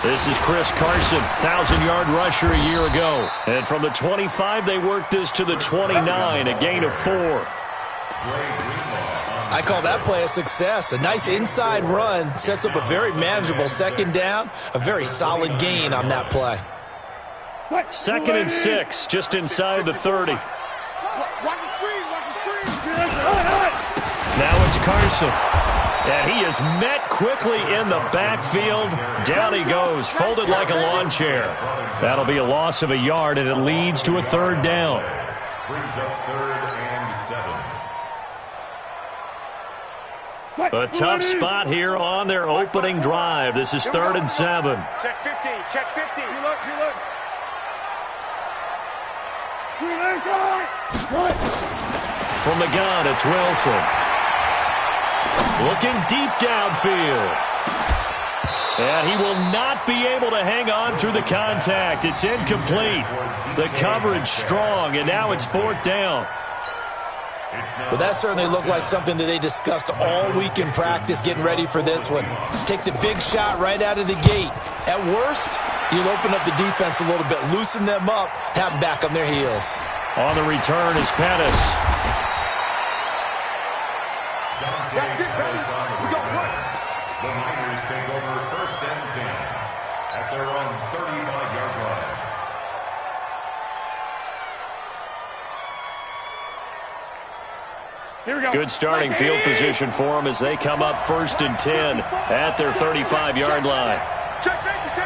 This is Chris Carson, 1,000-yard rusher a year ago. And from the 25, they worked this to the 29, a gain of 4. I call that play a success. A nice inside run sets up a very manageable second down, a very solid gain on that play. 2nd and 6, just inside the 30. Now it's Carson. And he is met quickly in the backfield. Down he goes, folded like a lawn chair. That'll be a loss of a yard, and it leads to a 3rd down. Brings up 3rd and 7. A tough spot here on their opening drive. This is 3rd and 7. Check 50, check 50. Reload. From the gun, it's Wilson. Looking deep downfield. And he will not be able to hang on through the contact. It's incomplete. The coverage strong, and now it's 4th down. Well, that certainly looked like something that they discussed all week in practice getting ready for this one. Take the big shot right out of the gate. At worst, you'll open up the defense a little bit, loosen them up, have them back on their heels. On the return is Pettis. The Niners take over 1st and 10 at their own 35-yard line. Here we go. Good starting field position for them as they come up 1st and 10 at their 35-yard line. Check safety.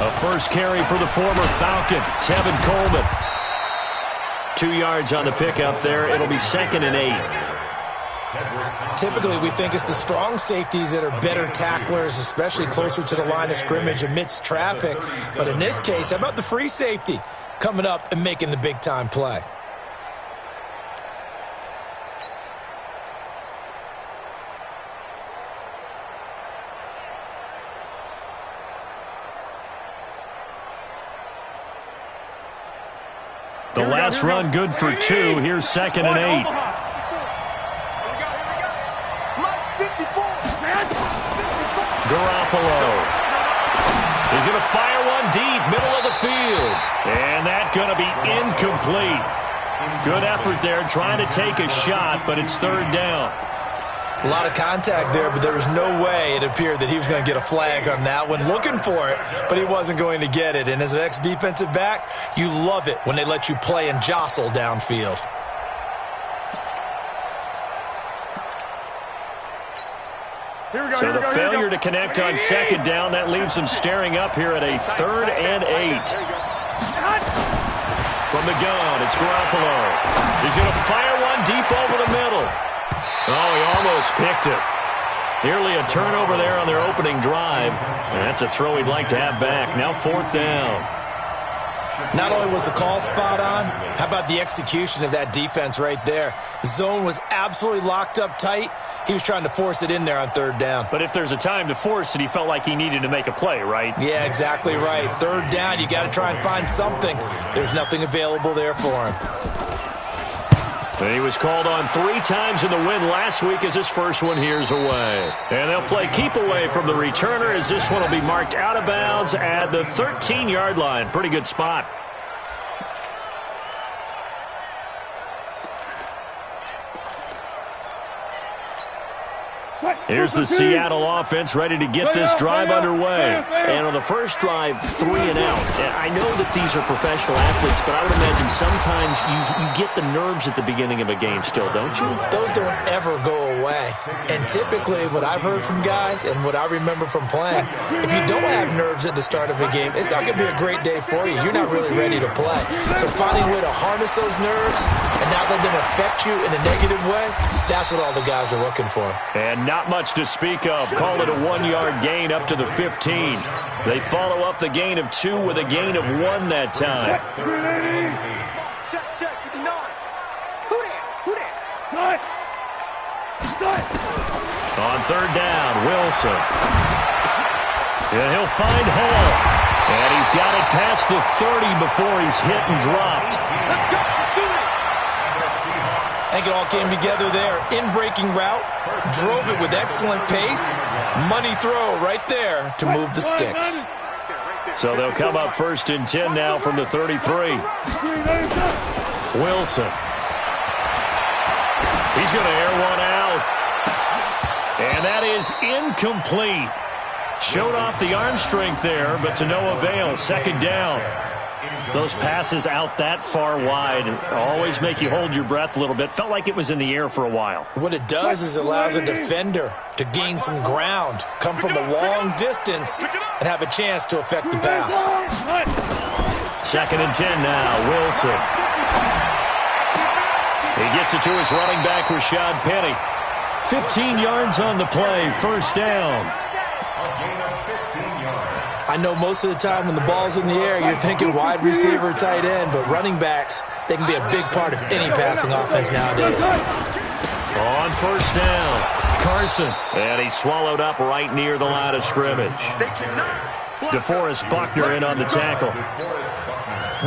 A first carry for the former Falcon, Tevin Coleman. 2 yards on the pickup there. It'll be 2nd and 8. Typically, we think it's the strong safeties that are better tacklers, especially closer to the line of scrimmage amidst traffic. But in this case, how about the free safety coming up and making the big-time play? The last run good for 2. Here's 2nd and 8. Garoppolo. He's going to fire one deep, middle of the field. And that's going to be incomplete. Good effort there, trying to take a shot, but it's 3rd down. A lot of contact there, but there was no way it appeared that he was going to get a flag on that one. Looking for it, but he wasn't going to get it. And as an ex-defensive back, you love it when they let you play and jostle downfield. So the failure to connect on 2nd down, that leaves them staring up here at a 3rd and 8. From the gun, it's Garoppolo. He's going to fire one deep over the middle. Oh, he almost picked it. Nearly a turnover there on their opening drive. And that's a throw he'd like to have back. Now 4th down. Not only was the call spot on, how about the execution of that defense right there? The zone was absolutely locked up tight. He was trying to force it in there on 3rd down. But if there's a time to force it, he felt like he needed to make a play, right? Yeah, exactly right. 3rd down, you got to try and find something. There's nothing available there for him. And he was called on 3 times in the win last week as his first one here's away. And they'll play keep away from the returner as this one will be marked out of bounds at the 13-yard line. Pretty good spot. Here's the Seattle offense ready to get this drive underway. And on the first drive, 3 and out. I know that these are professional athletes, but I would imagine sometimes you get the nerves at the beginning of a game still, don't you? Those don't ever go away. And typically what I've heard from guys and what I remember from playing, if you don't have nerves at the start of a game, it's not going to be a great day for you. You're not really ready to play. So finding a way to harness those nerves and not let them affect you in a negative way, that's what all the guys are looking for. And not much to speak of. Call it a 1-yard gain up to the 15. They follow up the gain of 2 with a gain of 1 that time. Check, 59. Who that? On third down, Wilson. And he'll find Hall. And he's got it past the 30 before he's hit and dropped. Let's go. Do it. I think it all came together there. In-breaking route, drove it with excellent pace. Money throw right there to move the sticks. So they'll come up 1st and 10 now from the 33. Wilson. He's going to air one out. And that is incomplete. Showed off the arm strength there, but to no avail. 2nd down. Those passes out that far wide always make you hold your breath a little bit. Felt like it was in the air for a while. What it does is it allows a defender to gain some ground, come from a long distance, and have a chance to affect the pass. 2nd and 10 now, Wilson. He gets it to his running back, Rashad Penny. 15 yards on the play, 1st down. I know most of the time when the ball's in the air, you're thinking wide receiver, tight end, but running backs, they can be a big part of any passing offense nowadays. On 1st down, Carson. And he's swallowed up right near the line of scrimmage. DeForest Buckner in on the tackle.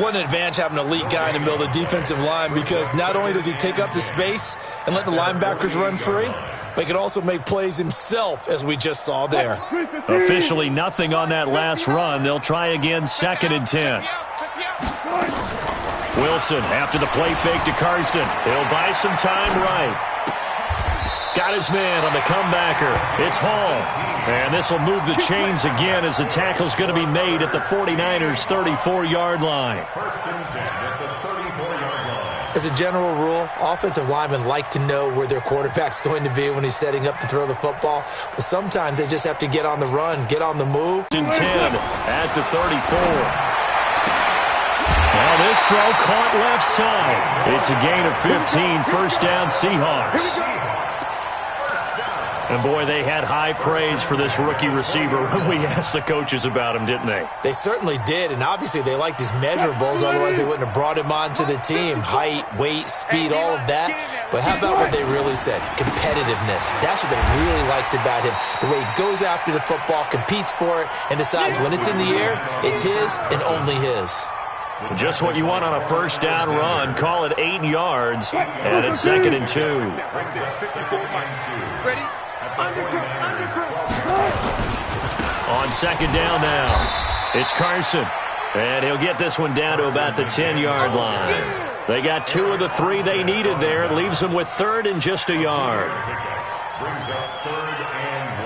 What an advantage having an elite guy in the middle of the defensive line, because not only does he take up the space and let the linebackers run free, but he can also make plays himself, as we just saw there. Officially nothing on that last run. They'll try again, 2nd and 10. Wilson after the play fake to Carson. He'll buy some time right. Got his man on the comebacker. It's Hall. And this will move the chains again as the tackle's going to be made at the 49ers' 34-yard line. As a general rule, offensive linemen like to know where their quarterback's going to be when he's setting up to throw the football. But sometimes they just have to get on the run, get on the move. 10 at the 34. Now this throw caught left side. It's a gain of 15, 1st down Seahawks. And, boy, they had high praise for this rookie receiver when we asked the coaches about him, didn't they? They certainly did, and obviously they liked his measurables, otherwise they wouldn't have brought him onto the team. Height, weight, speed, all of that. But how about what they really said? Competitiveness. That's what they really liked about him. The way he goes after the football, competes for it, and decides when it's in the air, it's his and only his. Just what you want on a 1st down run. Call it 8 yards, and it's 2nd and 2. Ready? On 2nd down now, it's Carson. And he'll get this one down to about the 10-yard line. They got 2 of the 3 they needed there. It leaves them with 3rd and just a yard. Brings up 3rd and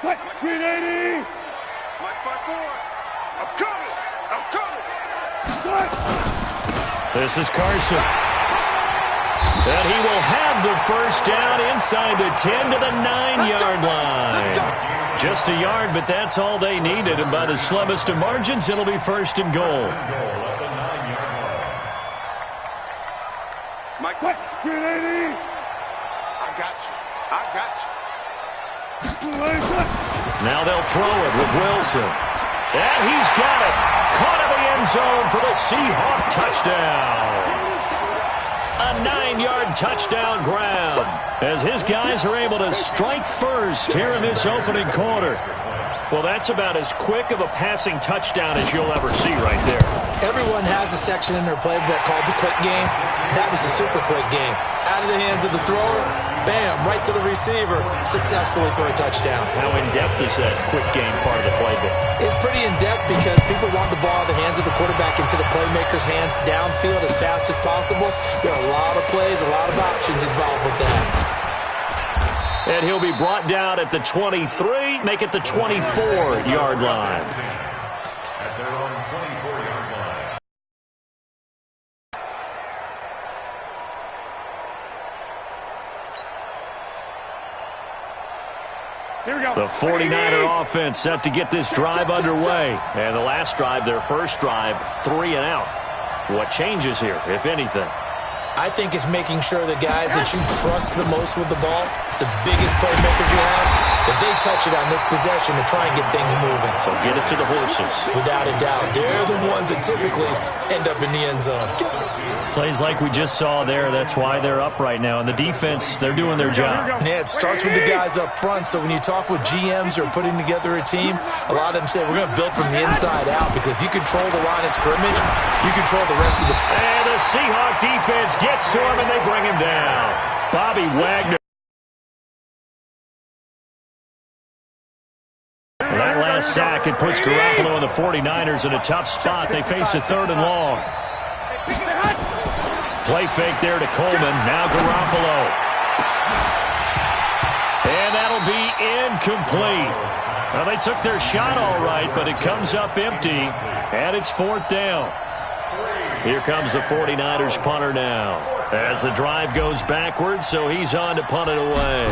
1. 380. Mike 5-4. I'm coming. This is Carson. And he will have the 1st down inside the 10 to the 9-yard line. Just a yard, but that's all they needed. And by the slimmest of margins, it'll be 1st and goal. Mike, 380. I got you. Now they'll throw it with Wilson. And he's got it. Caught in the end zone for the Seahawk touchdown. A 9-yard touchdown grab as his guys are able to strike first here in this opening quarter. Well, that's about as quick of a passing touchdown as you'll ever see right there. Everyone has a section in their playbook called the quick game. That was a super quick game. Out of the hands of the thrower, bam, right to the receiver, successfully for a touchdown. How in-depth is that quick game part of the playbook? It's pretty in-depth because people want the ball in the hands of the quarterback into the playmaker's hands downfield as fast as possible. There are a lot of plays, a lot of options involved with that. And he'll be brought down at the 23, make it the 24-yard line. At their own 24-yard line. Here we go. The 49er offense set to get this drive underway. And the last drive, their first drive, 3 and out. What changes here, if anything? I think it's making sure the guys that you trust the most with the ball, the biggest playmakers you have, that they touch it on this possession to try and get things moving. So get it to the horses. Without a doubt. They're the ones that typically end up in the end zone. Plays like we just saw there, that's why they're up right now. And the defense, they're doing their job. Yeah, it starts with the guys up front. So when you talk with GMs who are putting together a team, a lot of them say we're going to build from the inside out, because if you control the line of scrimmage, you control the rest of the... And the Seahawk defense gets to him, and they bring him down. Bobby Wagner. That last sack, it puts Garoppolo and the 49ers in a tough spot. They face a 3rd and long. Play fake there to Coleman. Now Garoppolo. And that'll be incomplete. Well, they took their shot all right, but it comes up empty, and it's 4th down. Here comes the 49ers punter now, as the drive goes backwards, so he's on to punt it away.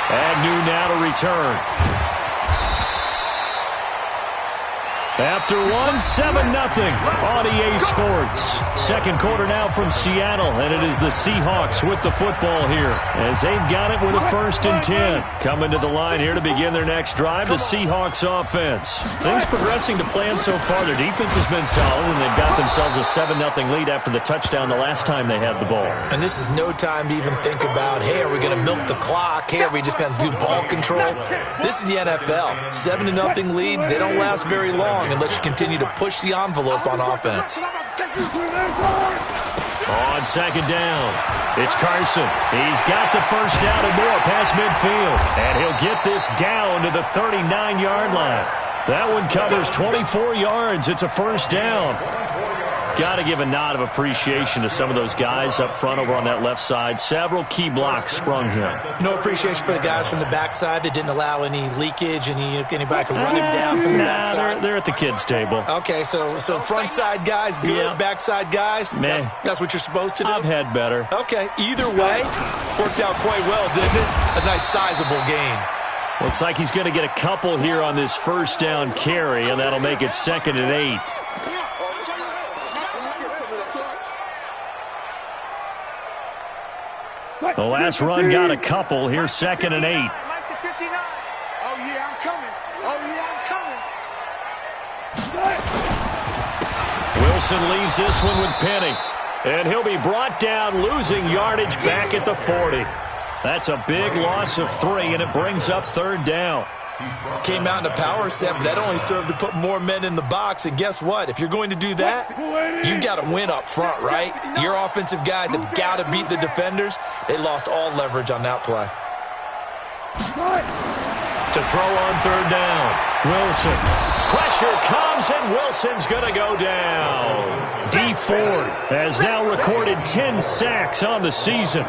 Agnew now to return. After one, 7-0 on EA Sports. Second quarter now from Seattle, and it is the Seahawks with the football here, as they've got it with a 1st and 10. Coming to the line here to begin their next drive, the Seahawks offense. Things progressing to plan so far. Their defense has been solid, and they've got themselves a 7-0 lead after the touchdown the last time they had the ball. And this is no time to even think about, hey, are we going to milk the clock? Hey, are we just going to do ball control? This is the NFL. 7-0 leads, they don't last very long unless you continue to push the envelope on offense. On 2nd down, it's Carson. He's got the 1st down and more past midfield. And he'll get this down to the 39-yard line. That one covers 24 yards. It's a 1st down. Got to give a nod of appreciation to some of those guys up front over on that left side. Several key blocks sprung him. No appreciation for the guys from the backside that didn't allow any leakage, anybody could run him down from the backside. They're at the kids' table. Okay, so front side guys good, yeah. Backside guys, meh. That's what you're supposed to do? I've had better. Okay, either way, worked out quite well, didn't it? A nice sizable gain. Looks like he's going to get a couple here on this 1st down carry, and that'll make it 2nd and 8. The last run got a couple. Here's 2nd and 8. Oh, yeah, I'm coming. Oh, yeah, I'm coming. Wilson leaves this one with Penny. And he'll be brought down, losing yardage back at the 40. That's a big loss of 3, and it brings up 3rd down. Came out in a power set, but that only served to put more men in the box. And guess what? If you're going to do that, you've got to win up front, right? Your offensive guys have got to beat the defenders. They lost all leverage on that play. To throw on 3rd down, Wilson. Pressure comes, and Wilson's going to go down. Dee Ford has now recorded 10 sacks on the season.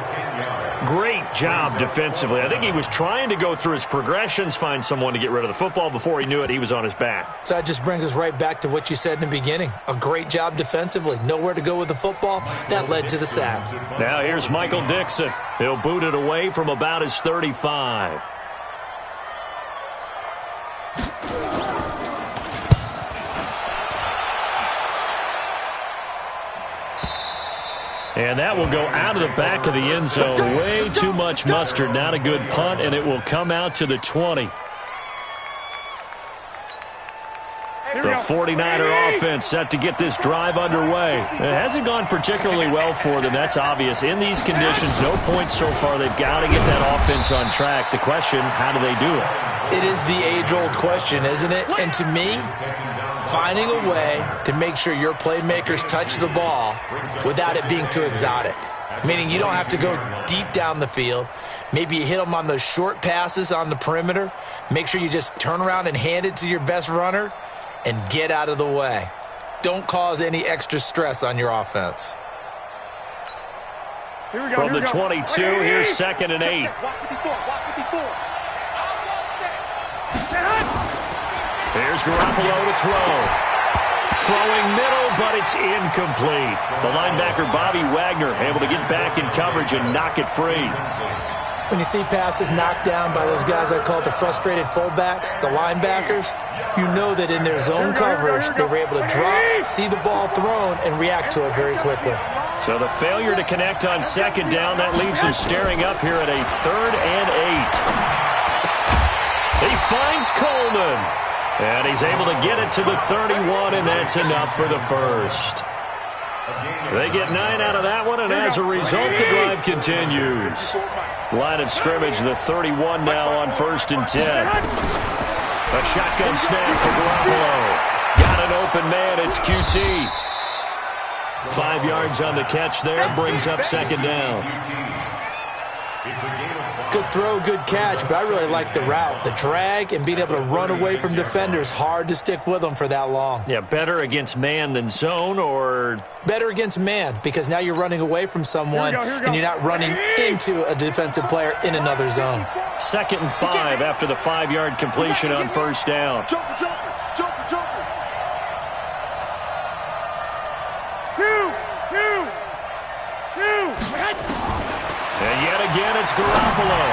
Great job defensively. I think he was trying to go through his progressions, find someone to get rid of the football. Before he knew it, he was on his back. So that just brings us right back to what you said in the beginning. A great job defensively. Nowhere to go with the football. That led to the sack. Now here's Michael Dixon. He'll boot it away from about his 35. And that will go out of the back of the end zone. Way too much mustard. Not a good punt, and it will come out to the 20. The 49er offense set to get this drive underway. It hasn't gone particularly well for them, that's obvious. In these conditions, no points so far. They've got to get that offense on track. The question, how do they do it? It is the age-old question, isn't it? And to me, finding a way to make sure your playmakers touch the ball without it being too exotic. Meaning you don't have to go deep down the field. Maybe you hit them on those short passes on the perimeter. Make sure you just turn around and hand it to your best runner and get out of the way. Don't cause any extra stress on your offense. From the 22, here's 2nd and 8. Here's Garoppolo to throw. Throwing middle, but it's incomplete. The linebacker, Bobby Wagner, able to get back in coverage and knock it free. When you see passes knocked down by those guys I call the frustrated fullbacks, the linebackers, you know that in their zone coverage, they were able to drop, see the ball thrown, and react to it very quickly. So the failure to connect on 2nd down, that leaves him staring up here at a 3rd and 8. He finds Coleman. And he's able to get it to the 31, and that's enough for the first. They get 9 out of that one, and as a result, the drive continues. Line of scrimmage, the 31 now on 1st and 10. A shotgun snap for Garoppolo. Got an open man, it's QT. 5 yards on the catch there, brings up 2nd down. Good throw, good catch, but I really like the route. The drag and being able to run away from defenders, hard to stick with them for that long. Yeah, better against man than zone, or? Better against man, because now you're running away from someone and you're not running into a defensive player in another zone. 2nd and 5 after the 5-yard completion on 1st down. And yet again, it's Garoppolo.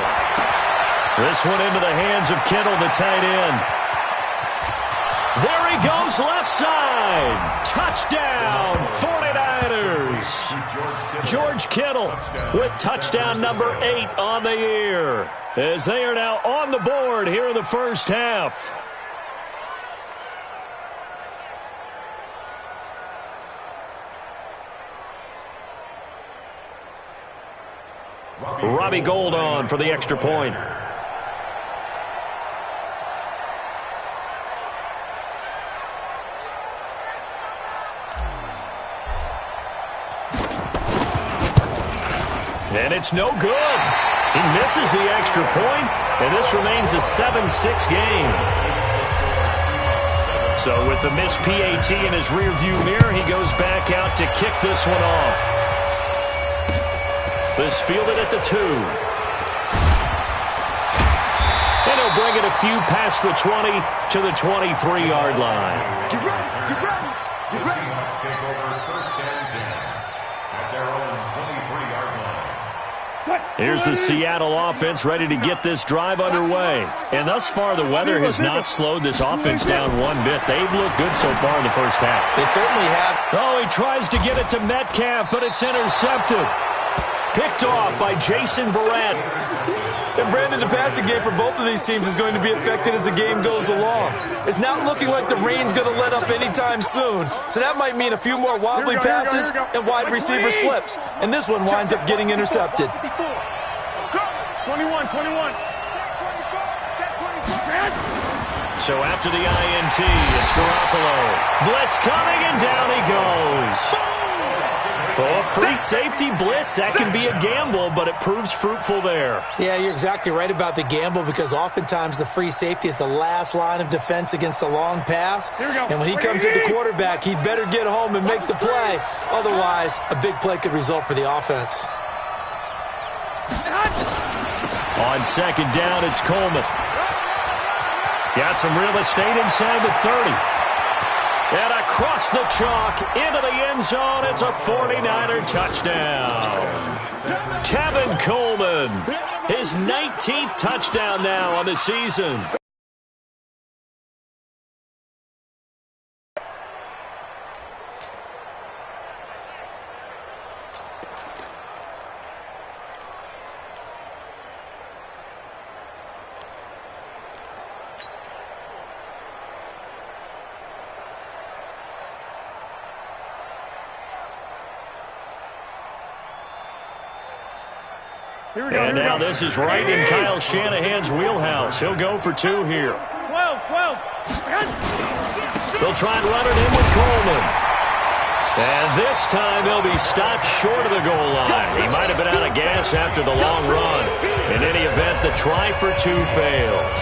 This one into the hands of Kittle, the tight end. There he goes, left side. Touchdown, 49ers. George Kittle with touchdown number 8 on the year, as they are now on the board here in the first half. Robbie Gould on for the extra point. And it's no good. He misses the extra point, and this remains a 7-6 game. So with the missed PAT in his rearview mirror, he goes back out to kick this one off. This fielded at the 2. And he'll bring it a few past the 20 to the 23-yard line. Get ready, get ready, get ready. Seahawks take over 1st and 10 at their own 23-yard line. Here's the Seattle offense ready to get this drive underway. And thus far, the weather has not slowed this offense down one bit. They've looked good so far in the first half. They certainly have. Oh, he tries to get it to Metcalf, but it's intercepted. Picked off by Jason Verrett. And Brandon, the passing game for both of these teams is going to be affected as the game goes along. It's not looking like the rain's going to let up anytime soon. So that might mean a few more wobbly passes and wide receiver slips. And this one winds up getting intercepted. 21. So after the INT, it's Garoppolo. Blitz coming, and down he goes. Oh, free safety blitz, that can be a gamble, but it proves fruitful there. Yeah, you're exactly right about the gamble, because oftentimes the free safety is the last line of defense against a long pass. And when he comes at the quarterback, he'd better get home and make the play. Otherwise, a big play could result for the offense. On 2nd down, it's Coleman. Got some real estate inside the 30. And across the chalk, into the end zone, it's a 49er touchdown. Tevin Coleman, his 19th touchdown now on the season. And now this is right in Kyle Shanahan's wheelhouse. He'll go for 2 here. 12. They'll try and run it in with Coleman. And this time he'll be stopped short of the goal line. He might have been out of gas after the long run. In any event, the try for 2 fails.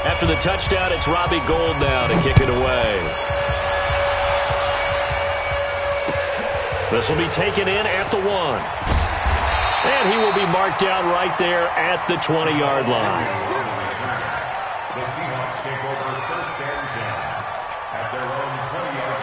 After the touchdown, it's Robbie Gould now to kick it away. This will be taken in at the 1. And he will be marked down right there at the 20-yard line. The Seahawks take over 1st and 10 at their own 20-yard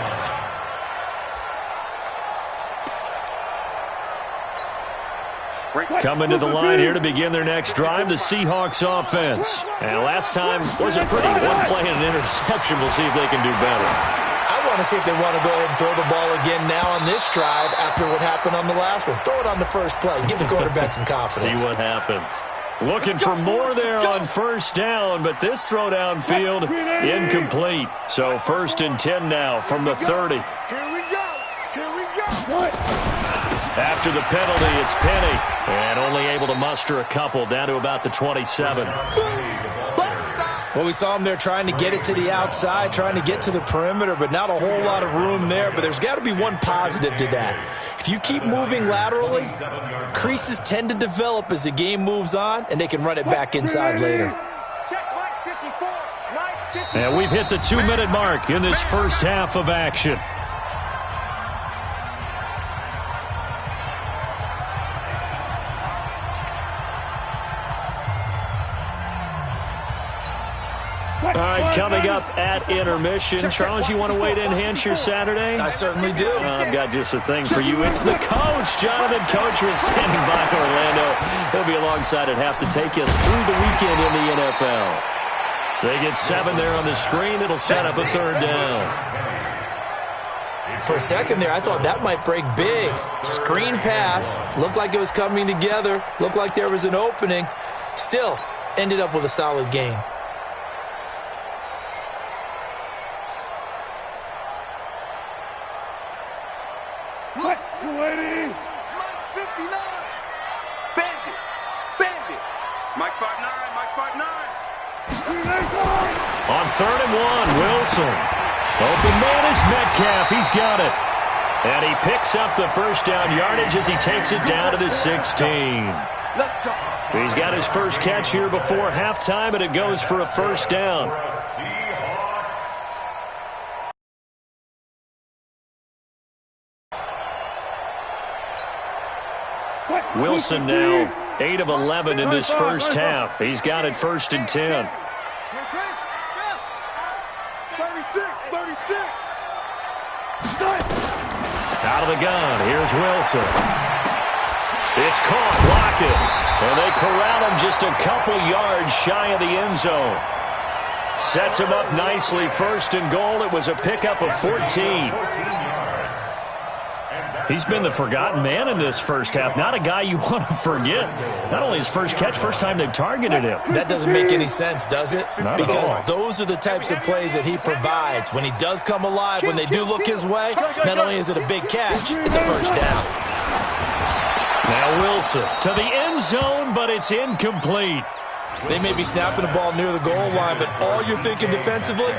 line. Coming to the line here to begin their next drive, the Seahawks offense. And last time wasn't pretty. 1 play and an interception. We'll see if they can do better. I want to see if they want to go ahead and throw the ball again now on this drive after what happened on the last one. Throw it on the first play. Give the quarterback some confidence. See what happens. Looking for more there on 1st down, but this throw downfield incomplete. So 1st and 10 now from the 30. Here we go. After the penalty, it's Penny. And only able to muster a couple down to about the 27. Well, we saw him there trying to get it to the outside, trying to get to the perimeter, but not a whole lot of room there. But there's got to be one positive to that. If you keep moving laterally, creases tend to develop as the game moves on, and they can run it back inside later. And we've hit the 2-minute mark in this first half of action. All right, coming up at intermission. Charles, you want to wait to enhance your Saturday? I certainly do. I've got just a thing for you. It's the coach, Jonathan Coachman, standing by Orlando. He'll be alongside at half to take us through the weekend in the NFL. They get 7 there on the screen. It'll set up a 3rd down. For a second there, I thought that might break big. Screen pass. Looked like it was coming together. Looked like there was an opening. Still, ended up with a solid game. Mike 59. Bandit. Mike 59. On 3rd and 1, Wilson. Open man is Metcalf. He's got it. And he picks up the 1st down yardage as he takes it down to the 16. Let's go. He's got his first catch here before halftime, and it goes for a 1st down. Wilson now 8 of 11 in this first half. He's got it 1st and 10. 36. Out of the gun, here's Wilson. It's caught, Lockett. And they corral him just a couple yards shy of the end zone. Sets him up nicely, 1st and goal. It was a pickup of 14. He's been the forgotten man in this first half. Not a guy you want to forget. Not only his first catch, first time they've targeted him. That doesn't make any sense, does it? Not because at all. those are the types of plays that he provides. When he does come alive, when they do look his way, not only is it a big catch, it's a 1st down. Now Wilson to the end zone, but it's incomplete. They may be snapping the ball near the goal line, but all you're thinking defensively,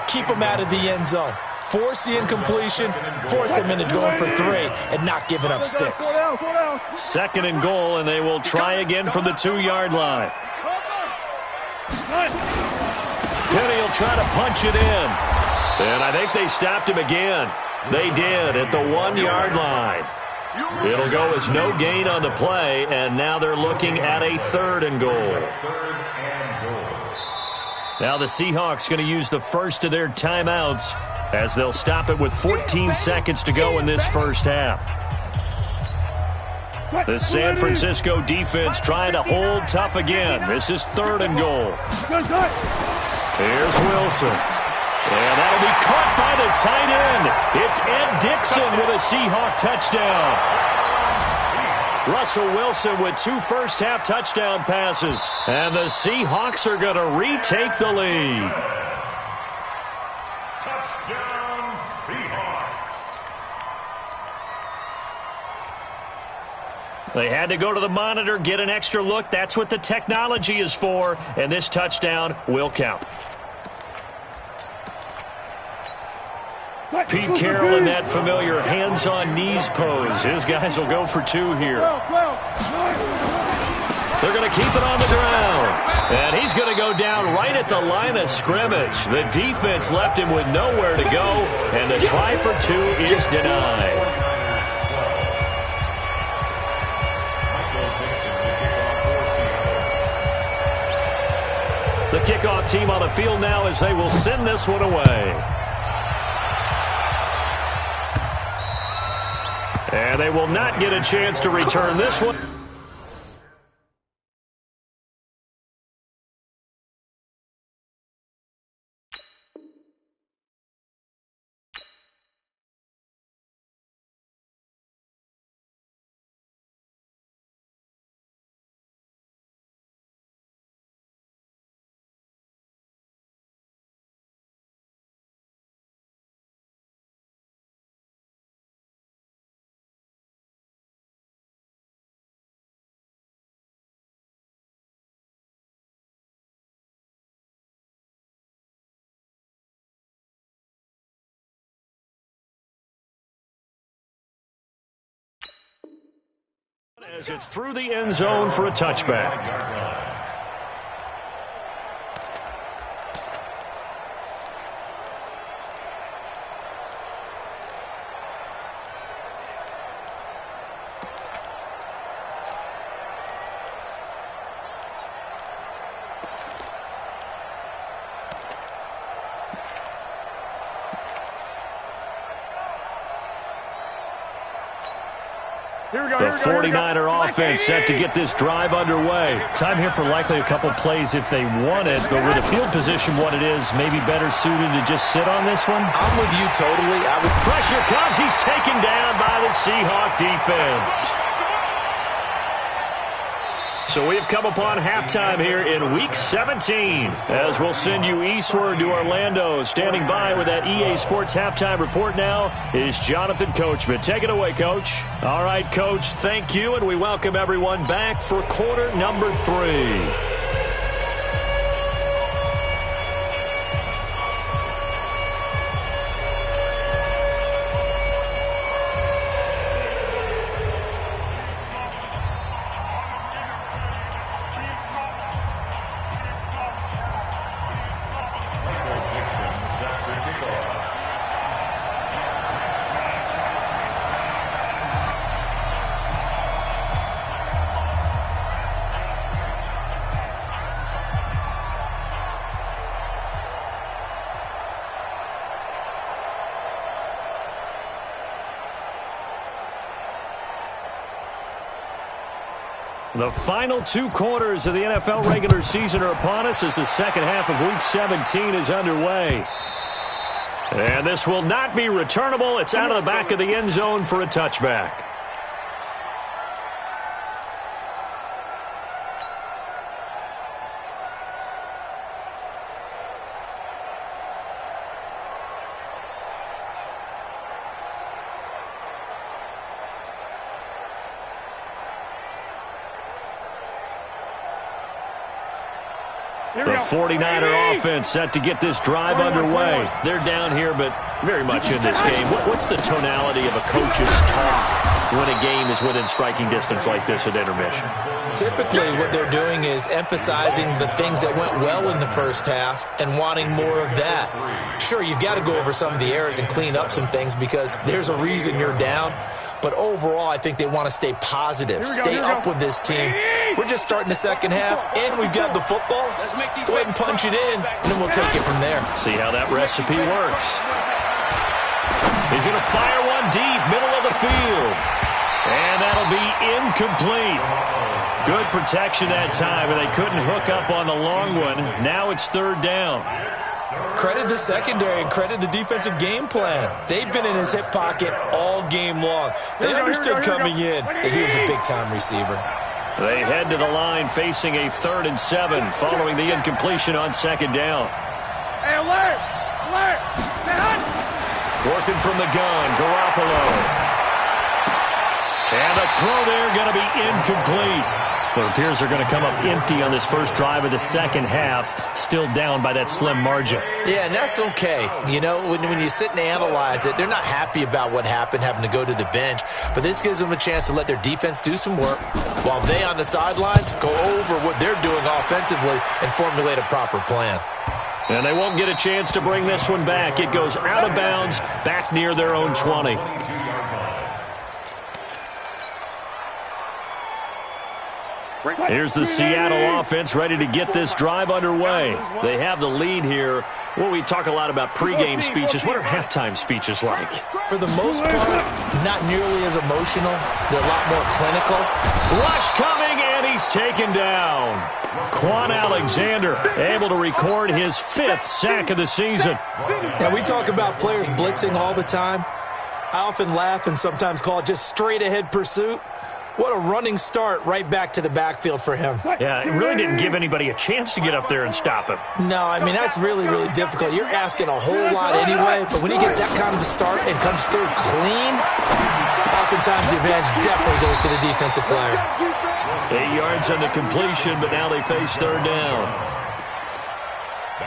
keep them out of the end zone. Force the incompletion, force them into going for 3, and not giving up 6. 2nd and goal, and they will try again from the 2-yard line. Penny will try to punch it in. And I think they stopped him again. They did at the 1-yard line. It'll go as no gain on the play, and now they're looking at a 3rd and goal. Now the Seahawks going to use the first of their timeouts as they'll stop it with 14 seconds to go in this first half. The San Francisco defense trying to hold tough again. This is 3rd and goal. Here's Wilson. And that'll be caught by the tight end. It's Ed Dixon with a Seahawk touchdown. Russell Wilson with 2 first-half touchdown passes. And the Seahawks are going to retake the lead. They had to go to the monitor, get an extra look. That's what the technology is for, and this touchdown will count. Pete Carroll in that familiar hands-on-knees pose. His guys will go for 2 here. They're going to keep it on the ground. And he's going to go down right at the line of scrimmage. The defense left him with nowhere to go, and the try for 2 is denied. The kickoff team on the field now as they will send this one away. And they will not get a chance to return this one. As it's through the end zone for a touchback. The 49er offense set to get this drive underway. Time here for likely a couple plays if they want it, but with the field position what it is, maybe better suited to just sit on this one? I'm with you totally. Pressure comes. He's taken down by the Seahawk defense. So we've come upon halftime here in Week 17. As we'll send you eastward to Orlando. Standing by with that EA Sports halftime report now is Jonathan Coachman. Take it away, Coach. All right, Coach, thank you, and we welcome everyone back for quarter number 3. The final 2 quarters of the NFL regular season are upon us as the second half of Week 17 is underway. And this will not be returnable. It's out of the back of the end zone for a touchback. The 49er offense set to get this drive underway. They're down here, but very much in this game. What's the tonality of a coach's talk when a game is within striking distance like this at intermission? Typically, what they're doing is emphasizing the things that went well in the first half and wanting more of that. Sure, you've got to go over some of the errors and clean up some things because there's a reason you're down. But overall, I think they want to stay positive, stay up with this team. We're just starting the second half, and we've got the football. Let's go ahead and punch it in, and then we'll take it from there. See how that recipe works. He's going to fire one deep, middle of the field. And that'll be incomplete. Good protection that time, and they couldn't hook up on the long one. Now it's third down. Credit the secondary and credit the defensive game plan. They've been in his hip pocket all game long. They understood coming in that he was a big-time receiver. They head to the line facing a 3rd and 7 following the incompletion on second down. Hey, alert! Alert! Working from the gun, Garoppolo. And the throw there going to be incomplete. It appears they're going to come up empty on this first drive of the second half, still down by that slim margin. Yeah, and that's okay. You know, when you sit and analyze it, they're not happy about what happened, having to go to the bench. But this gives them a chance to let their defense do some work while they on the sidelines go over what they're doing offensively and formulate a proper plan. And they won't get a chance to bring this one back. It goes out of bounds, back near their own 20. Here's the Seattle offense ready to get this drive underway. They have the lead here. Well, we talk a lot about pregame speeches. What are halftime speeches like? For the most part, not nearly as emotional. They're a lot more clinical. Rush coming, and he's taken down. Quan Alexander able to record his 5th sack of the season. Now, we talk about players blitzing all the time. I often laugh and sometimes call it just straight-ahead pursuit. What a running start right back to the backfield for him. Yeah, it really didn't give anybody a chance to get up there and stop him. No, I mean, that's really, really difficult. You're asking a whole lot anyway, but when he gets that kind of a start and comes through clean, oftentimes the advantage definitely goes to the defensive player. 8 yards on the completion, but now they face third down.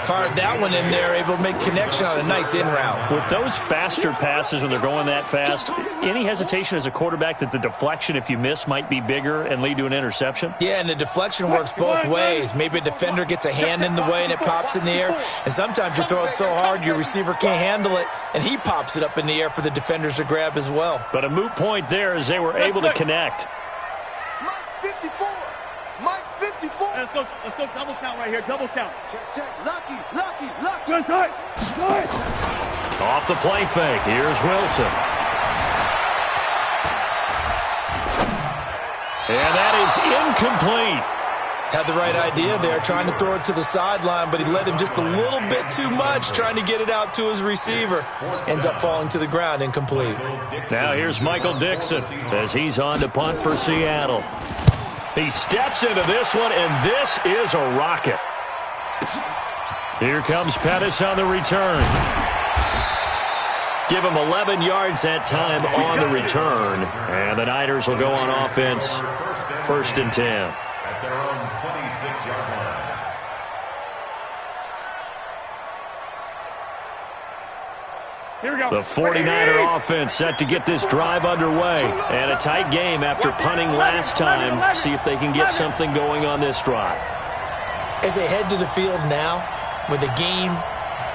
Fired that one in there, able to make connection on a nice in route. With those faster passes when they're going that fast, any hesitation as a quarterback that the deflection, if you miss, might be bigger and lead to an interception? Yeah, and the deflection works both ways. Maybe a defender gets a hand in the way and it pops in the air, and sometimes you throw it so hard your receiver can't handle it, and he pops it up in the air for the defenders to grab as well. But a moot point there as they were able to connect. Mike 54. Mike 54. Let's go double count right here. Double count. Check. Lucky. Good side. Off the play fake. Here's Wilson. And that is incomplete. Had the right idea there, trying to throw it to the sideline, but he led him just a little bit too much, trying to get it out to his receiver. Ends up falling to the ground, incomplete. Now here's Michael Dixon as he's on to punt for Seattle. He steps into this one, and this is a rocket. Here comes Pettis on the return. Give him 11 yards that time on the return. And the Niners will go on offense, 1st and 10. At their own 26-yard line. Here we go. The 49er offense set to get this drive underway. And a tight game after punting last time. See if they can get something going on this drive. As they head to the field now, with the game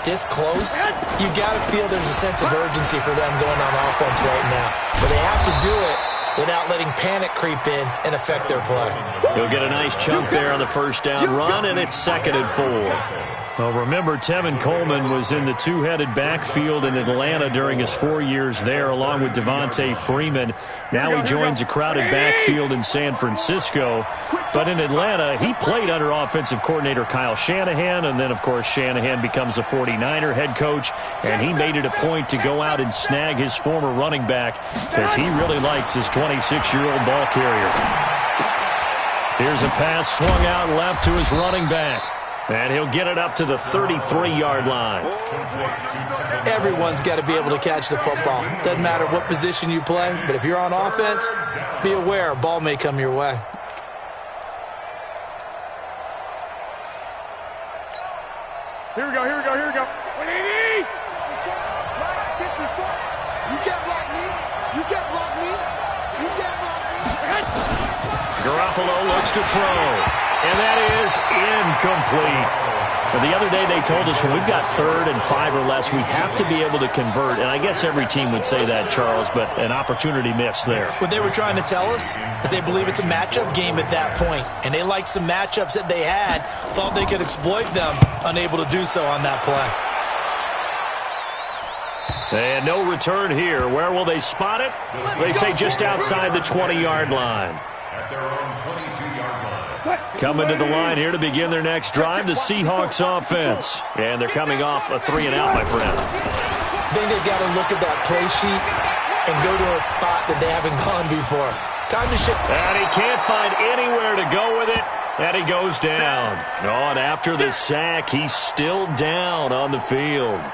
this close, you got to feel there's a sense of urgency for them going on offense right now. But they have to do it without letting panic creep in and affect their play. He'll get a nice chunk there on the first down run, and it's 2nd and 4. Well, remember, Tevin Coleman was in the two-headed backfield in Atlanta during his 4 years there, along with Devontae Freeman. Now he joins a crowded backfield in San Francisco. But in Atlanta, he played under offensive coordinator Kyle Shanahan, and then, of course, Shanahan becomes a 49er head coach, and he made it a point to go out and snag his former running back because he really likes his 26-year-old ball carrier. Here's a pass swung out left to his running back. And he'll get it up to the 33-yard line. Everyone's got to be able to catch the football. Doesn't matter what position you play, but if you're on offense, be aware a ball may come your way. Here we go. You can't block me. Garoppolo looks to throw. And that is incomplete. But the other day they told us when we've got 3rd and 5 or less, we have to be able to convert. And I guess every team would say that, Charles, but an opportunity missed there. What they were trying to tell us is they believe it's a matchup game at that point. And they liked some matchups that they had, thought they could exploit them, unable to do so on that play. And no return here. Where will they spot it? They say just outside the 20-yard line. At their own 22-yard line. Coming to the line here to begin their next drive, the Seahawks offense. And they're coming off a 3-and-out, my friend. I think they've got to look at that play sheet and go to a spot that they haven't gone before. Time to shift. And he can't find anywhere to go with it. And he goes down. Oh, and after the sack, he's still down on the field.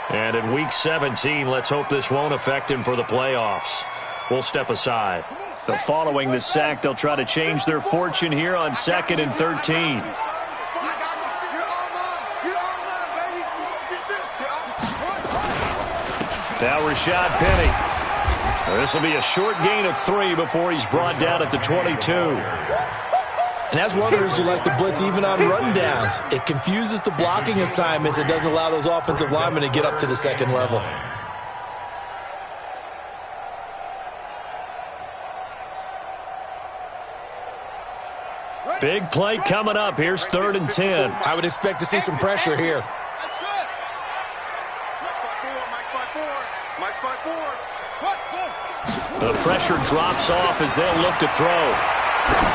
And in Week 17, let's hope this won't affect him for the playoffs. will step aside. So following the sack, they'll try to change their fortune here on 2nd and 13. Now Rashad Penny. This will be a short gain of 3 before he's brought down at the 22. And that's one of the reasons you like to blitz even on rundowns. It confuses the blocking assignments. It doesn't allow those offensive linemen to get up to the second level. Big play coming up. Here's 3rd and 10. I would expect to see some pressure here. The pressure drops off as they'll look to throw.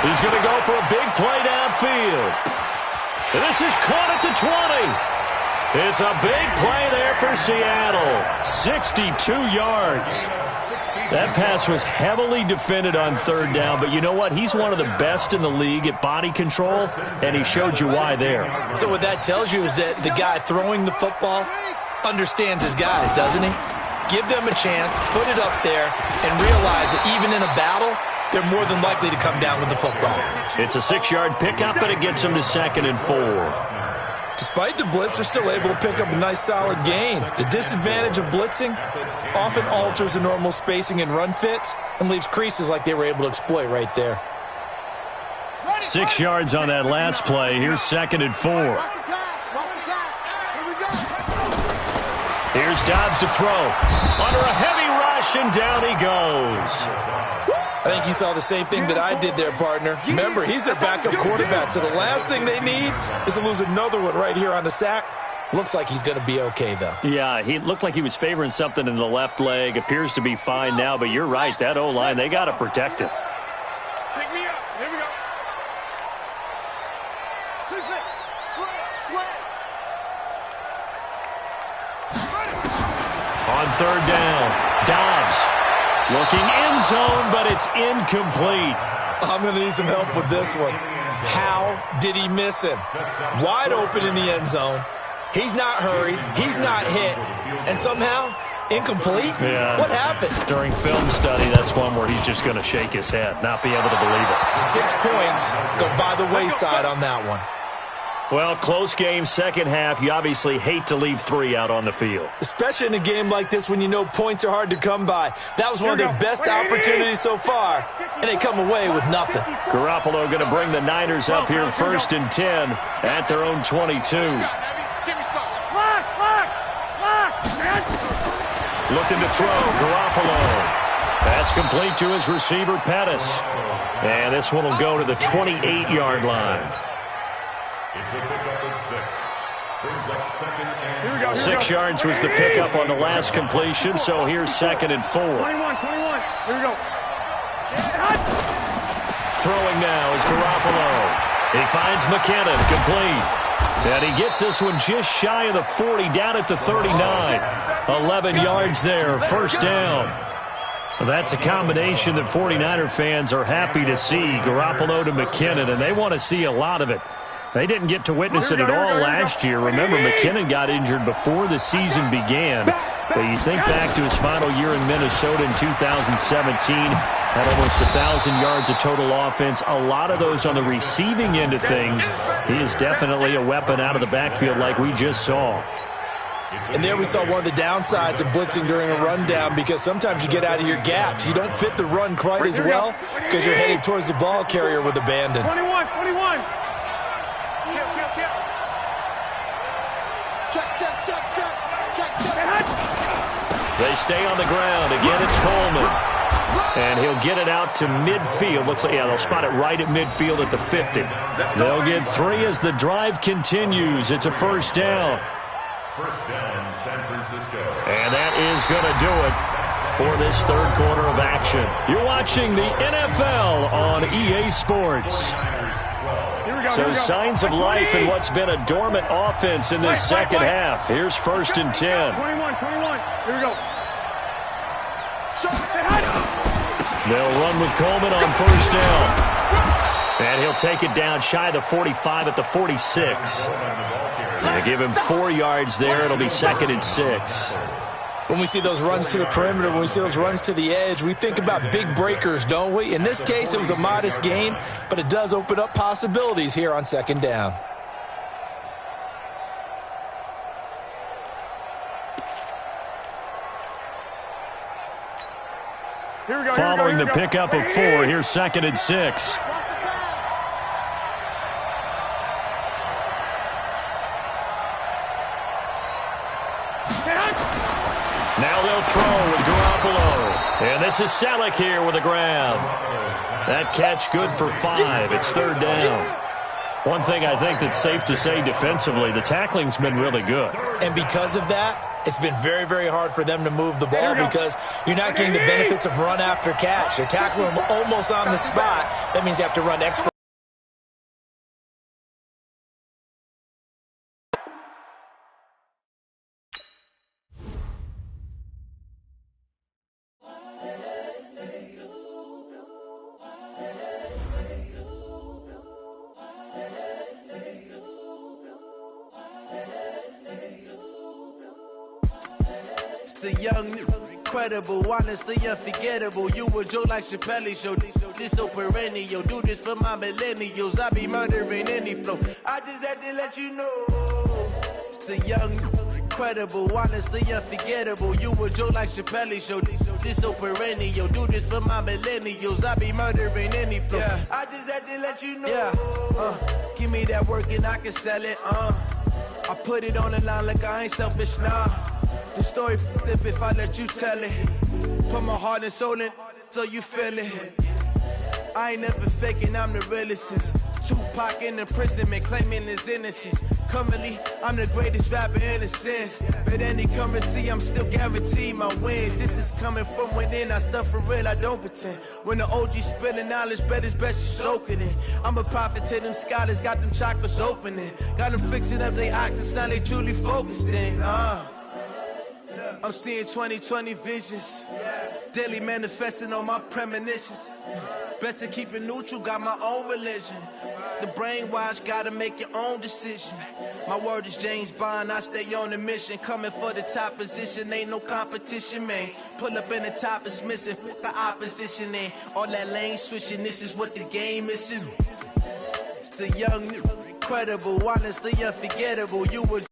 He's going to go for a big play downfield. And this is caught at the 20. It's a big play there for Seattle. 62 yards. That pass was heavily defended on 3rd down, but you know what? He's one of the best in the league at body control, and he showed you why there. So what that tells you is that the guy throwing the football understands his guys, doesn't he? Give them a chance, put it up there, and realize that even in a battle, they're more than likely to come down with the football. It's a 6-yard pickup, but it gets them to 2nd and 4. Despite the blitz, they're still able to pick up a nice solid gain. The disadvantage of blitzing often alters the normal spacing and run fits and leaves creases like they were able to exploit right there. 6 yards on that last play. Here's 2nd and 4. Here's Dobbs to throw. Under a heavy rush, and down he goes. I think you saw the same thing that I did there, partner. Remember, he's their backup quarterback, so the last thing they need is to lose another one right here on the sack. Looks like he's going to be okay, though. Yeah, he looked like he was favoring something in the left leg. Appears to be fine now, but you're right. That O-line, they got to protect him. Pick me up. Here we go. On 3rd down, Dobbs looking end zone, but it's incomplete. I'm going to need some help with this one. How did he miss him? Wide open in the end zone. He's not hurried. He's not hit. And somehow, incomplete? Yeah. What happened? During film study, that's one where he's just going to shake his head, not be able to believe it. 6 points go by the wayside on that one. Well, close game, second half. You obviously hate to leave 3 out on the field. Especially in a game like this when you know points are hard to come by. That was one of their best opportunities so far, and they come away with nothing. Garoppolo going to bring the Niners up here 1st and 10 at their own 22. Looking to throw, Garoppolo. That's complete to his receiver, Pettis. And this one will go to the 28-yard line. It's a pickup of 6. Brings up 2nd and 6 yards was the pickup on the last completion, so here's 2nd and 4. 21. Here we go. Throwing now is Garoppolo. He finds McKinnon, complete. And he gets this one just shy of the 40, down at the 39. 11 yards there, 1st down. That's a combination that 49er fans are happy to see, Garoppolo to McKinnon, and they want to see a lot of it. They didn't get to witness it at all last year. Remember, McKinnon got injured before the season began. But you think back to his final year in Minnesota in 2017, had almost 1,000 yards of total offense. A lot of those on the receiving end of things. He is definitely a weapon out of the backfield like we just saw. And there we saw one of the downsides of blitzing during a rundown, because sometimes you get out of your gaps. You don't fit the run quite as well because you're heading towards the ball carrier with abandon. 21. They stay on the ground. Again, it's Coleman. And he'll get it out to midfield. Looks like, yeah, they'll spot it right at midfield at the 50. They'll get 3 as the drive continues. It's a 1st down. 1st down, San Francisco. And that is going to do it for this 3rd quarter of action. You're watching the NFL on EA Sports. So signs of life in what's been a dormant offense in this second half. Here's 1st and 10. 21. Here we go. They'll run with Coleman on 1st down. And he'll take it down shy of the 45 at the 46. They give him 4 yards there. It'll be 2nd and 6. When we see those runs to the perimeter, when we see those runs to the edge, we think about big breakers, don't we? In this case, it was a modest gain, but it does open up possibilities here on second down. Here we go. Following the pickup of 4, here's 2nd and 6. Now they'll throw with Garoppolo. And this is Selleck here with a grab. That catch good for 5. It's 3rd down. One thing I think that's safe to say defensively, the tackling's been really good. And because of that, it's been very, very hard for them to move the ball because you're not getting the benefits of run after catch. They're tackling them almost on the spot. That means you have to run extra. The young, incredible, honestly unforgettable. You a Joe like Chappelle show. This so perennial. Do this for my millennials. I be murdering any flow. I just had to let you know. It's the young, incredible, honestly unforgettable. You a Joe like Chappelle show. This so perennial. Do this for my millennials. I be murdering any flow. Yeah. I just had to let you know. Yeah. Give me that work and I can sell it. I put it on the line like I ain't selfish, nah. The story flip if I let you tell it. Put my heart and soul in so you feel it. I ain't never faking, I'm the realest since Tupac in imprisonment, claiming his innocence. Currently, I'm the greatest rapper in a sense. But any currency, I'm still guaranteed my wins. This is coming from within, I stuff for real, I don't pretend. When the OG spilling knowledge, bet it's best you soak it in. I'm a prophet to them scholars, got them chakras opening. Got them fixing up they actors, now they truly focused in. I'm seeing 2020 visions. Daily manifesting on my premonitions. Best to keep it neutral, got my own religion. The brainwash, gotta make your own decision. My word is James Bond, I stay on the mission. Coming for the top position, ain't no competition, man. Pull up in the top, it's missing, the opposition ain't. All that lane switching, this is what the game is. It's the young, incredible, honestly unforgettable. You would